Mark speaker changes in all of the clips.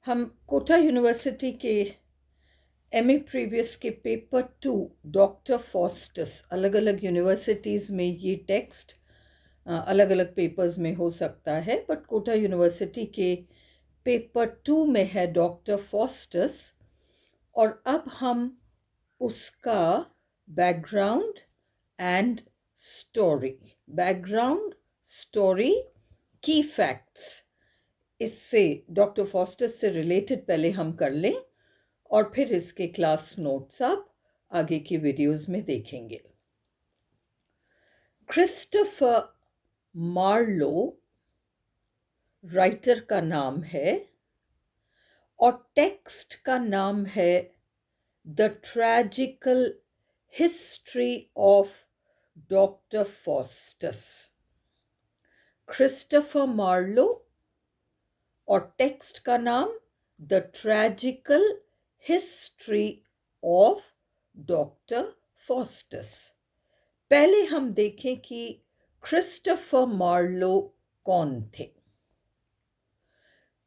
Speaker 1: हम कोटा यूनिवर्सिटी के MA previous के पेपर 2 डॉक्टर फॉस्टस, अलग अलग यूनिवर्सिटीज़ में ये टेक्स्ट अलग अलग पेपर्स में हो सकता है, बट कोटा यूनिवर्सिटी के पेपर 2 में है डॉक्टर फॉस्टस। और अब हम उसका background and story background story की फैक्ट्स, इससे डॉक्टर फॉस्टस से रिलेटेड पहले हम कर लें और फिर इसके क्लास नोट्स आप आगे की वीडियोस में देखेंगे। क्रिस्टोफर मार्लो राइटर का नाम है और टेक्स्ट का नाम है the tragical history of doctor Faustus. Christopher Marlowe और टेक्स्ट का नाम the tragical history of doctor Faustus. पहले हम देखें कि क्रिस्टोफर मार्लो कौन थे।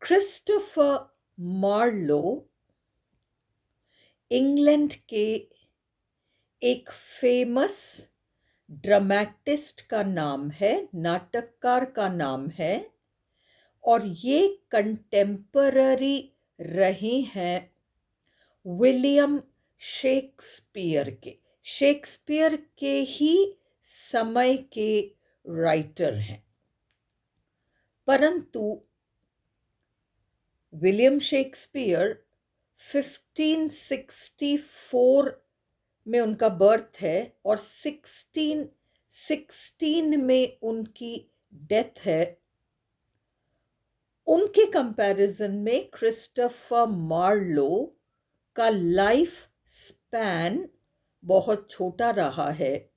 Speaker 1: क्रिस्टोफर मार्लो इंग्लैंड के एक फेमस ड्रामेटिस्ट का नाम है, नाटककार का नाम है, और ये कंटेम्पररी रहे हैं विलियम शेक्सपियर के ही समय के राइटर हैं। परंतु विलियम शेक्सपियर 1564 में उनका बर्थ है और 1616 में उनकी डेथ है। उनके कंपैरिजन में क्रिस्टोफर मार्लो का लाइफ स्पैन बहुत छोटा रहा है।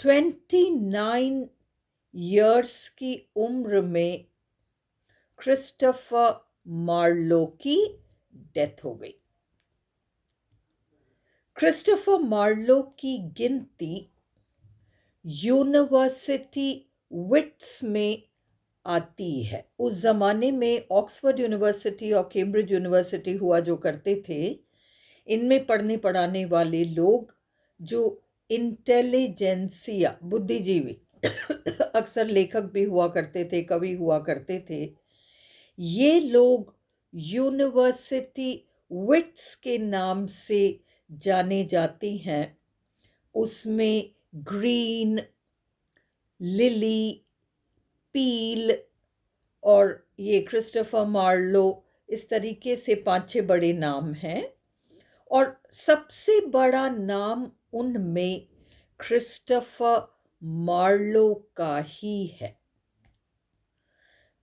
Speaker 1: 29 इयर्स की उम्र में क्रिस्टोफर मार्लो की डेथ हो गई। क्रिस्टोफर मार्लो की गिनती यूनिवर्सिटी विट्स में आती है। उस जमाने में ऑक्सफोर्ड यूनिवर्सिटी और कैम्ब्रिज यूनिवर्सिटी हुआ जो करते थे, इनमें पढ़ने पढ़ाने वाले लोग जो इंटेलिजेंसिया, बुद्धिजीवी अक्सर लेखक भी हुआ करते थे, कवि हुआ करते थे, ये लोग यूनिवर्सिटी विट्स के नाम से जाने जाते हैं। उसमें ग्रीन, लिली, पील और ये क्रिस्टोफर मार्लो, इस तरीके से 5-6 बड़े नाम हैं और सबसे बड़ा नाम उनमें क्रिस्टोफर मार्लो का ही है।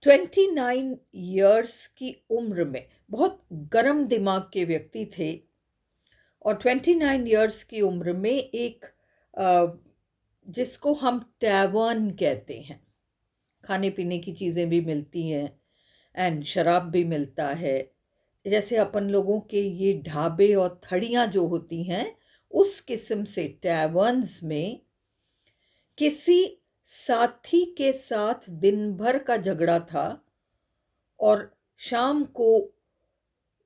Speaker 1: 29 इयर्स की उम्र में बहुत गर्म दिमाग के व्यक्ति थे और 29 इयर्स की उम्र में एक जिसको हम टैवर्न कहते हैं, खाने पीने की चीज़ें भी मिलती हैं एंड शराब भी मिलता है, जैसे अपन लोगों के ये ढाबे और थड़ियाँ जो होती हैं, उस किस्म से टैवर्न्स में किसी साथी के साथ दिन भर का झगड़ा था और शाम को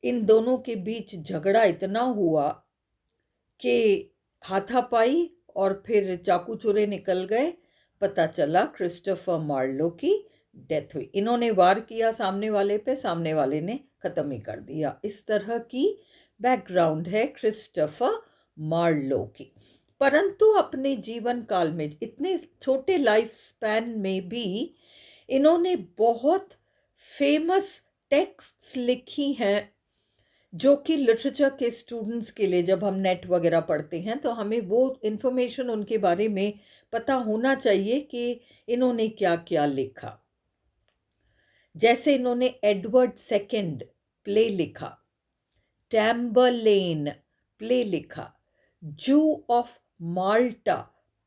Speaker 1: इन दोनों के बीच झगड़ा इतना हुआ कि हाथापाई और फिर चाकू चूरे निकल गए। पता चला क्रिस्टोफर मार्लो की डेथ हुई। इन्होंने वार किया सामने वाले पे, सामने वाले ने ख़त्म ही कर दिया। इस तरह की बैकग्राउंड है क्रिस्टोफर मार्लो की। परंतु अपने जीवन काल में, इतने छोटे लाइफ स्पैन में भी, इन्होंने बहुत फेमस टेक्स्ट्स लिखी हैं जो कि लिटरेचर के स्टूडेंट्स के लिए, जब हम नेट वगैरह पढ़ते हैं तो हमें वो इन्फॉर्मेशन उनके बारे में पता होना चाहिए कि इन्होंने क्या क्या लिखा। जैसे इन्होंने एडवर्ड सेकंड प्ले लिखा, टैम्बरलेन प्ले लिखा, जू ऑफ माल्टा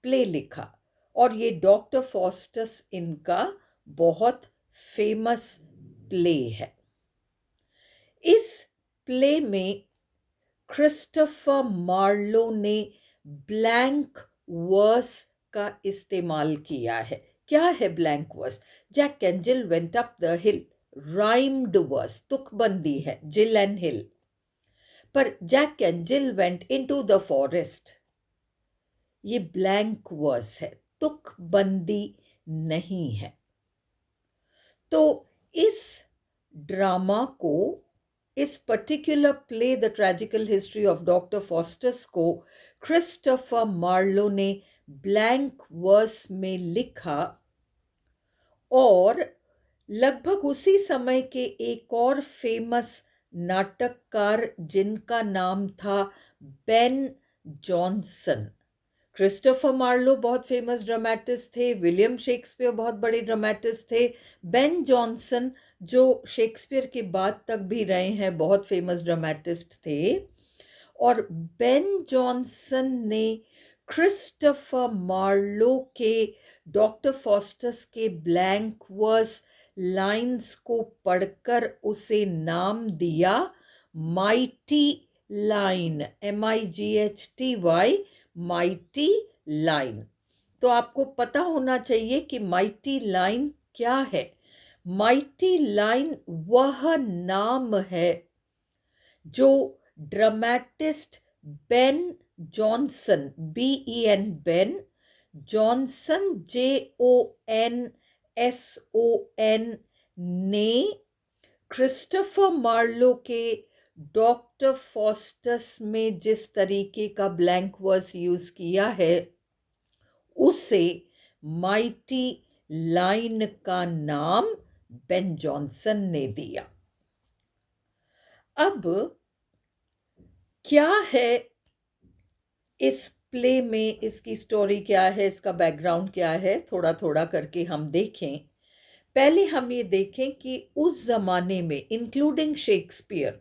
Speaker 1: प्ले लिखा, और ये डॉक्टर फॉस्टस इनका बहुत फेमस प्ले है। इस प्ले में क्रिस्टोफर मार्लो ने ब्लैंक वर्स का इस्तेमाल किया है। क्या है blank verse? Jack and Jill went up the hill, rhymed verse, तुकबंदी है, जिल एंड हिल। पर Jack and Jill went into the forest, ये ब्लैंक वर्स है, तुकबंदी नहीं है। तो इस ड्रामा को, इस particular play the tragical history of doctor Faustus को क्रिस्टोफर मार्लो ने ब्लैंक वर्स में लिखा, और लगभग उसी समय के एक और फेमस नाटककार जिनका नाम था बेन जॉनसन। क्रिस्टोफर मार्लो बहुत फेमस ड्रामेटिस्ट थे, विलियम शेक्सपियर बहुत बड़े ड्रामेटिस्ट थे, बेन जॉनसन जो शेक्सपियर के बाद तक भी रहे हैं बहुत फेमस ड्रामेटिस्ट थे। और बेन जॉनसन ने क्रिस्टोफर मार्लो के डॉक्टर फॉस्टस के ब्लैंक वर्स लाइंस को पढ़कर उसे नाम दिया mighty line, MIGHTY, mighty line. तो आपको पता होना चाहिए कि माइटी लाइन क्या है। माइटी लाइन वह नाम है जो dramatist Ben Jonson, BEN, Ben Jonson, JONSON ने क्रिस्टोफर मार्लो के डॉक्टर फॉस्टस में जिस तरीके का ब्लैंक वर्स यूज किया है, उसे माइटी लाइन का नाम बेन जॉनसन ने दिया। अब क्या है इस प्ले में, इसकी स्टोरी क्या है, इसका बैकग्राउंड क्या है, थोड़ा थोड़ा करके हम देखें। पहले हम ये देखें कि उस जमाने में, इंक्लूडिंग शेक्सपियर,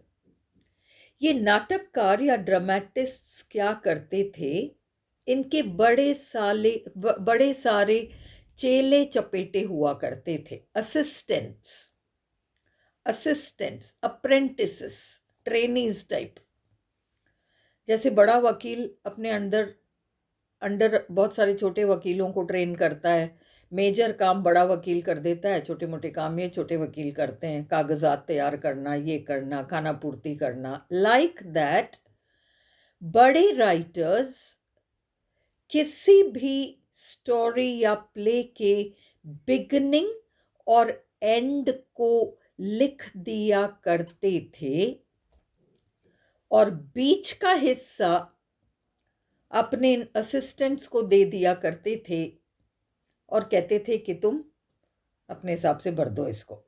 Speaker 1: ये नाटककार या ड्रामेटिस्ट्स क्या करते थे, इनके बड़े सारे चेले चपेटे हुआ करते थे, असिस्टेंट्स, अप्रेंटिसेस, ट्रेनीज टाइप। जैसे बड़ा वकील अपने अंडर बहुत सारे छोटे वकीलों को ट्रेन करता है, मेजर काम बड़ा वकील कर देता है, छोटे मोटे काम ये छोटे वकील करते हैं, कागजात तैयार करना, ये करना, खाना पूर्ति करना। लाइक दैट बड़े राइटर्स किसी भी स्टोरी या प्ले के बिगनिंग और एंड को लिख दिया करते थे, और बीच का हिस्सा अपने असिस्टेंट्स को दे दिया करते थे और कहते थे कि तुम अपने हिसाब से भर दो इसको।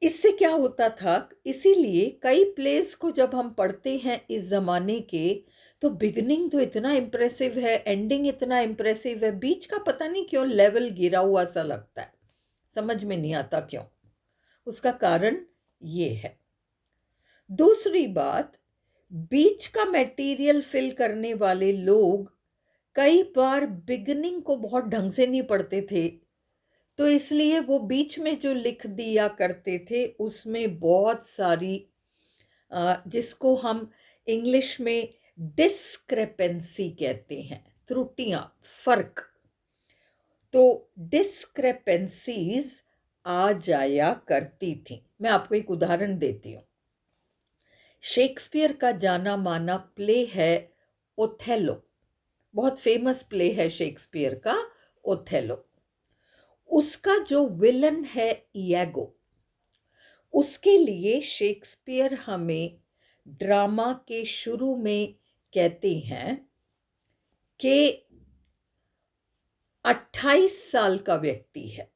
Speaker 1: इससे क्या होता था, इसीलिए कई प्लेस को जब हम पढ़ते हैं इस जमाने के, तो बिगनिंग तो इतना इम्प्रेसिव है, एंडिंग इतना इम्प्रेसिव है, बीच का पता नहीं क्यों लेवल गिरा हुआ सा लगता है, समझ में नहीं आता क्यों। उसका कारण ये है। दूसरी बात, बीच का मटेरियल फिल करने वाले लोग कई बार बिगनिंग को बहुत ढंग से नहीं पढ़ते थे, तो इसलिए वो बीच में जो लिख दिया करते थे उसमें बहुत सारी जिसको हम इंग्लिश में डिस्क्रेपेंसी कहते हैं, त्रुटियां, फर्क, तो डिस्क्रेपेंसीज आ जाया करती थी। मैं आपको एक उदाहरण देती हूँ। शेक्सपियर का जाना माना प्ले है ओथेलो, बहुत फेमस प्ले है शेक्सपियर का ओथेलो। उसका जो विलन है इयागो, उसके लिए शेक्सपियर हमें ड्रामा के शुरू में कहते हैं कि 28 साल का व्यक्ति है।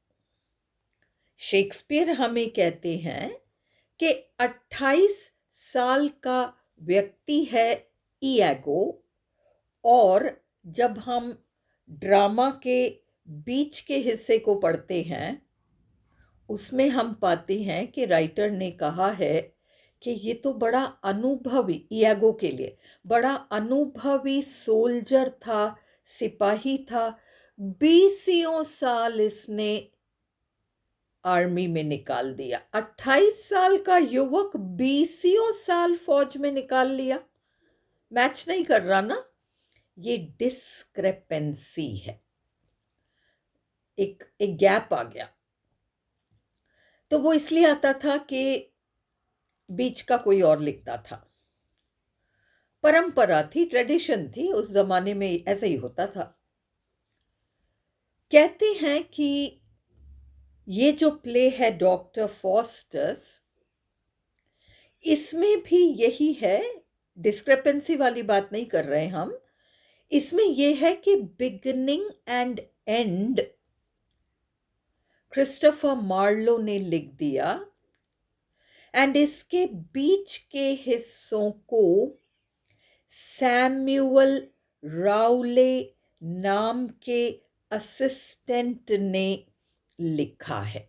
Speaker 1: शेक्सपियर हमें कहते हैं कि 28 साल का व्यक्ति है इयागो, और जब हम ड्रामा के बीच के हिस्से को पढ़ते हैं उसमें हम पाते हैं कि राइटर ने कहा है कि ये तो बड़ा अनुभवी, इयागो के लिए बड़ा अनुभवी सोल्जर था, सिपाही था, 20 साल इसने आर्मी में निकाल दिया। 28 साल का युवक 20 साल फौज में निकाल लिया, मैच नहीं कर रहा ना। ये डिस्क्रेपेंसी है, एक गैप आ गया। तो वो इसलिए आता था कि बीच का कोई और लिखता था। परंपरा थी, ट्रेडिशन थी, उस जमाने में ऐसा ही होता था। कहते हैं कि ये जो प्ले है डॉक्टर फॉस्टस, इसमें भी यही है, डिस्क्रिपेंसी वाली बात नहीं कर रहे हम। इसमें यह है कि beginning and end Christopher Marlowe ने लिख दिया, एंड इसके बीच के हिस्सों को सैमुअल राउले नाम के असिस्टेंट ने लिखा है।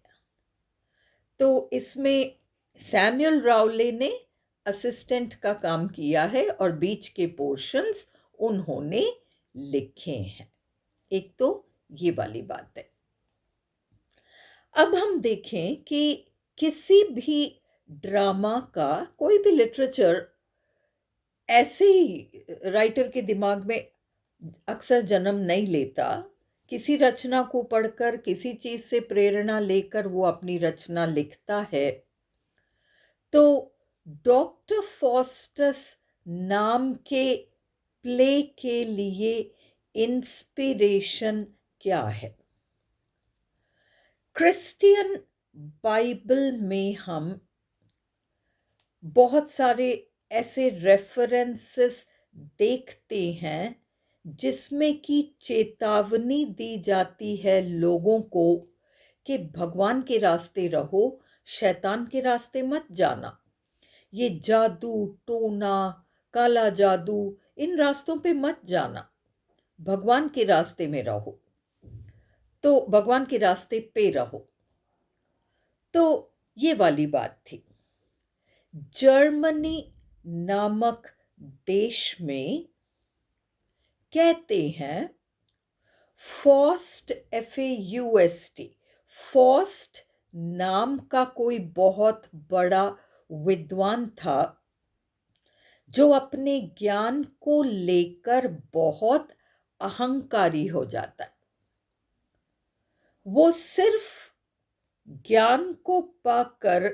Speaker 1: तो इसमें सैमुअल राउले ने असिस्टेंट का काम किया है और बीच के पोर्शंस उन्होंने लिखे हैं। एक तो ये वाली बात है। अब हम देखें कि किसी भी ड्रामा का, कोई भी लिटरेचर ऐसे ही राइटर के दिमाग में अक्सर जन्म नहीं लेता। किसी रचना को पढ़कर, किसी चीज से प्रेरणा लेकर वो अपनी रचना लिखता है। तो डॉक्टर फॉस्टस नाम के प्ले के लिए इंस्पिरेशन क्या है? क्रिश्चियन बाइबल में हम बहुत सारे ऐसे रेफरेंसेस देखते हैं जिसमें कि चेतावनी दी जाती है लोगों को कि भगवान के रास्ते रहो, शैतान के रास्ते मत जाना। ये जादू टोना, काला जादू, इन रास्तों पे मत जाना, भगवान के रास्ते में रहो। तो भगवान के रास्ते पे रहो। तो ये वाली बात थी। जर्मनी नामक देश में कहते हैं फॉस्ट, FAUST, फॉस्ट नाम का कोई बहुत बड़ा विद्वान था जो अपने ज्ञान को लेकर बहुत अहंकारी हो जाता है। वो सिर्फ ज्ञान को पाकर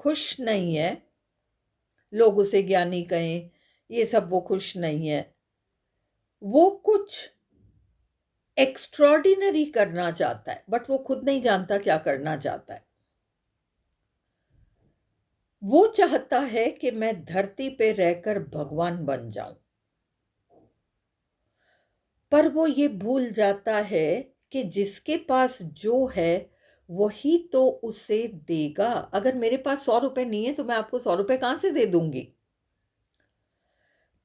Speaker 1: खुश नहीं है, लोग उसे ज्ञानी कहें, ये सब वो खुश नहीं है। वो कुछ एक्स्ट्रॉर्डिनरी करना चाहता है, बट वो खुद नहीं जानता क्या करना चाहता है। वो चाहता है कि मैं धरती पे रहकर भगवान बन जाऊं, पर वो ये भूल जाता है कि जिसके पास जो है वही तो उसे देगा। अगर मेरे पास 100 रुपए नहीं है तो मैं आपको 100 रुपए कहां से दे दूंगी?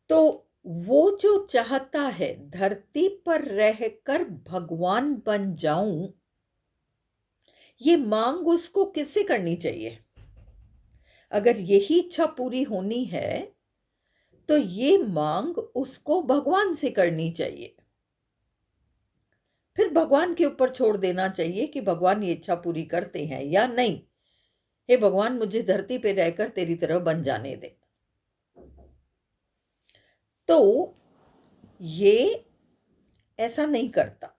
Speaker 1: तो वो जो चाहता है धरती पर रहकर भगवान बन जाऊं, ये मांग उसको किससे करनी चाहिए? अगर यही इच्छा पूरी होनी है तो ये मांग उसको भगवान से करनी चाहिए। फिर भगवान के ऊपर छोड़ देना चाहिए कि भगवान ये इच्छा पूरी करते हैं या नहीं। हे भगवान, मुझे धरती पे रहकर तेरी तरह बन जाने दे। तो ये ऐसा नहीं करता,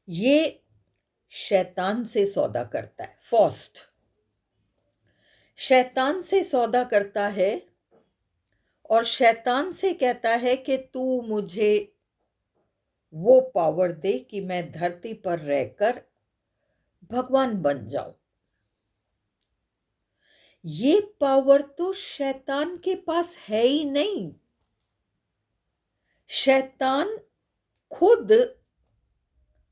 Speaker 1: ये शैतान से सौदा करता है। फॉस्ट शैतान से सौदा करता है और शैतान से कहता है कि तू मुझे वो पावर दे कि मैं धरती पर रहकर भगवान बन जाऊं। ये पावर तो शैतान के पास है ही नहीं। शैतान खुद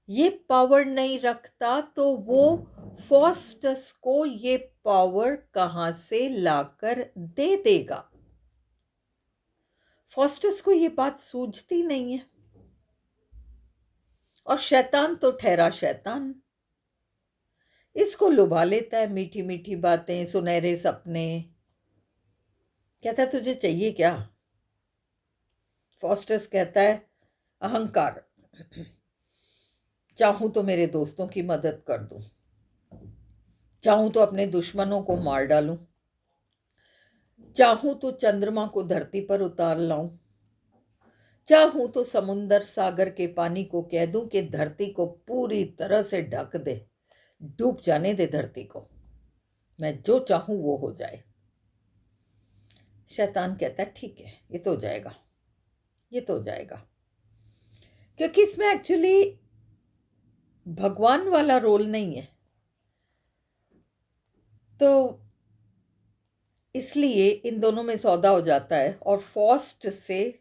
Speaker 1: ये पावर नहीं रखता, तो वो फॉस्टस को ये पावर कहां से लाकर दे देगा? फॉस्टस को ये बात सूझती नहीं है। और शैतान तो ठहरा शैतान, इसको लुभा लेता है मीठी मीठी बातें, सुनहरे सपने। कहता है तुझे चाहिए क्या? फॉस्टस कहता है अहंकार। चाहूं तो मेरे दोस्तों की मदद कर दूं, चाहूं तो अपने दुश्मनों को मार डालूं, चाहूं तो चंद्रमा को धरती पर उतार लाऊं, चाहूं तो समुंदर सागर के पानी को कह दूं कि धरती को पूरी तरह से ढक दे, डूब जाने दे धरती को, मैं जो चाहूं वो हो जाए। शैतान कहता है ठीक है, ये तो हो जाएगा, ये तो हो जाएगा, क्योंकि इसमें एक्चुअली भगवान वाला रोल नहीं है। तो इसलिए इन दोनों में सौदा हो जाता है, और फॉस्ट से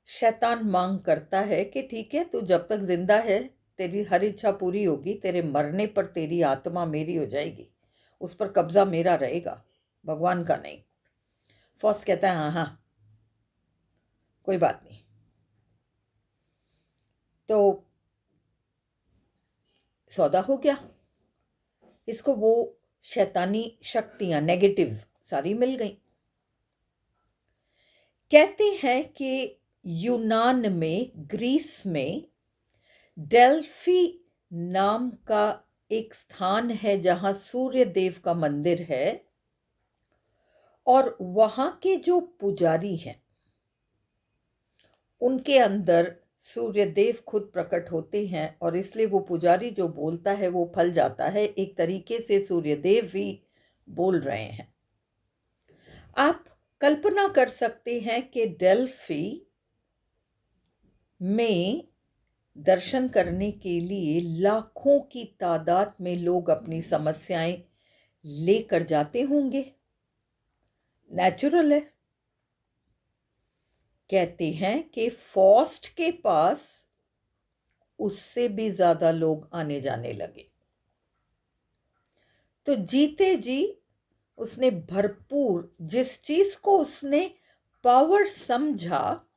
Speaker 1: शैतान मांग करता है कि ठीक है, तू जब तक जिंदा है तेरी हर इच्छा पूरी होगी, तेरे मरने पर तेरी आत्मा मेरी हो जाएगी, उस पर कब्जा मेरा रहेगा, भगवान का नहीं। फॉस्ट कहता है हाँ हाँ कोई बात नहीं। तो सौदा हो गया, इसको वो शैतानी शक्तियां नेगेटिव सारी मिल गई। कहते हैं कि यूनान में, ग्रीस में डेल्फी नाम का एक स्थान है जहां सूर्य देव का मंदिर है, और वहां के जो पुजारी हैं उनके अंदर सूर्य देव खुद प्रकट होते हैं, और इसलिए वो पुजारी जो बोलता है वो फल जाता है। एक तरीके से सूर्य देव ही बोल रहे हैं। आप कल्पना कर सकते हैं कि डेल्फी में दर्शन करने के लिए लाखों की तादाद में लोग अपनी समस्याएं लेकर जाते होंगे। नेचुरल है। कहते हैं कि फॉस्ट के पास उससे भी ज्यादा लोग आने जाने लगे। तो जीते जी उसने भरपूर, जिस चीज को उसने पावर समझा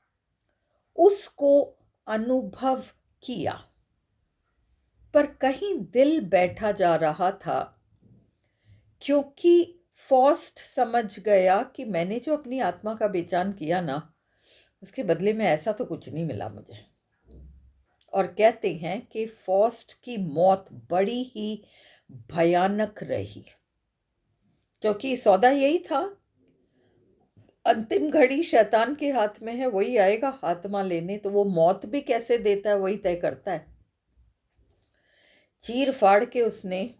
Speaker 1: उसको अनुभव किया, पर कहीं दिल बैठा जा रहा था, क्योंकि फॉस्ट समझ गया कि मैंने जो अपनी आत्मा का बेचान किया ना, उसके बदले में ऐसा तो कुछ नहीं मिला मुझे। और कहते हैं कि फॉस्ट की मौत बड़ी ही भयानक रही, क्योंकि सौदा यही था, अंतिम घड़ी शैतान के हाथ में है, वही आएगा आत्मा लेने, तो वो मौत भी कैसे देता है वही तय करता है। चीर फाड़ के उसने,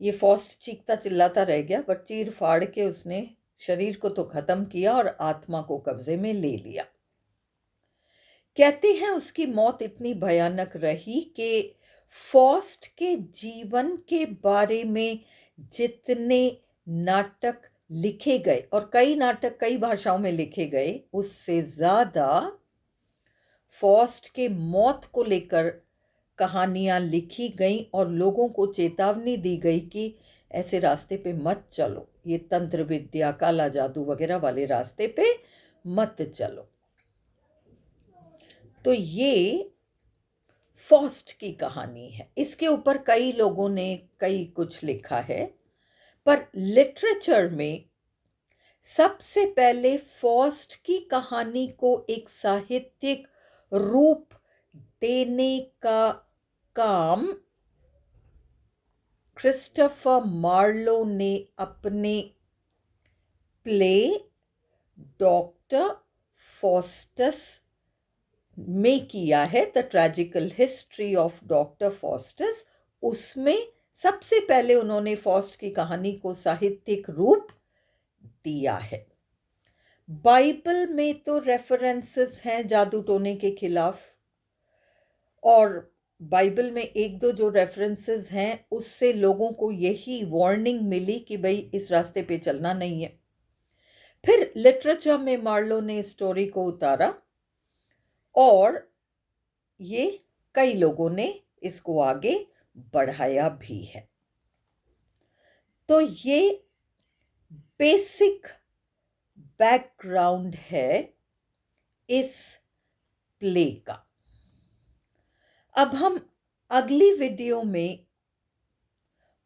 Speaker 1: ये फॉस्ट चीखता चिल्लाता रह गया, बट चीर फाड़ के उसने शरीर को तो खत्म किया और आत्मा को कब्जे में ले लिया। कहते हैं उसकी मौत इतनी भयानक रही कि फॉस्ट के जीवन के बारे में जितने नाटक लिखे गए, और कई नाटक कई भाषाओं में लिखे गए, उससे ज्यादा फॉस्ट के मौत को लेकर कहानियां लिखी गई, और लोगों को चेतावनी दी गई कि ऐसे रास्ते पे मत चलो, ये तंत्र विद्या, काला जादू वगैरह वाले रास्ते पे मत चलो। तो ये फॉस्ट की कहानी है। इसके ऊपर कई लोगों ने कई कुछ लिखा है, पर लिटरेचर में सबसे पहले फॉस्ट की कहानी को एक साहित्यिक रूप देने का काम क्रिस्टोफर मार्लो ने अपने प्ले डॉक्टर फॉस्टस में किया है, the tragical history of doctor Faustus. उसमें सबसे पहले उन्होंने फॉस्ट की कहानी को साहित्यिक रूप दिया है। बाइबल में तो रेफरेंसेस हैं जादू टोने के खिलाफ, और बाइबल में एक दो जो रेफरेंसेस हैं उससे लोगों को यही वार्निंग मिली कि भाई इस रास्ते पे चलना नहीं है। फिर लिटरेचर में मार्लो ने स्टोरी को उतारा, और ये कई लोगों ने इसको आगे बढ़ाया भी है। तो ये बेसिक बैकग्राउंड है इस प्ले का। अब हम अगली वीडियो में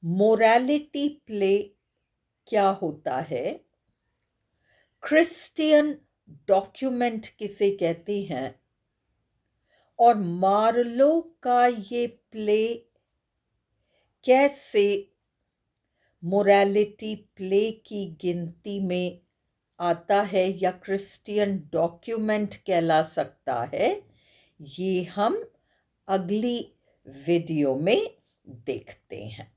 Speaker 1: मोरालिटी प्ले क्या होता है, क्रिश्चियन डॉक्यूमेंट किसे कहते हैं, और मार्लो का ये प्ले कैसे मोरालिटी प्ले की गिनती में आता है या क्रिश्चियन डॉक्यूमेंट कहला सकता है, ये हम अगली वीडियो में देखते हैं।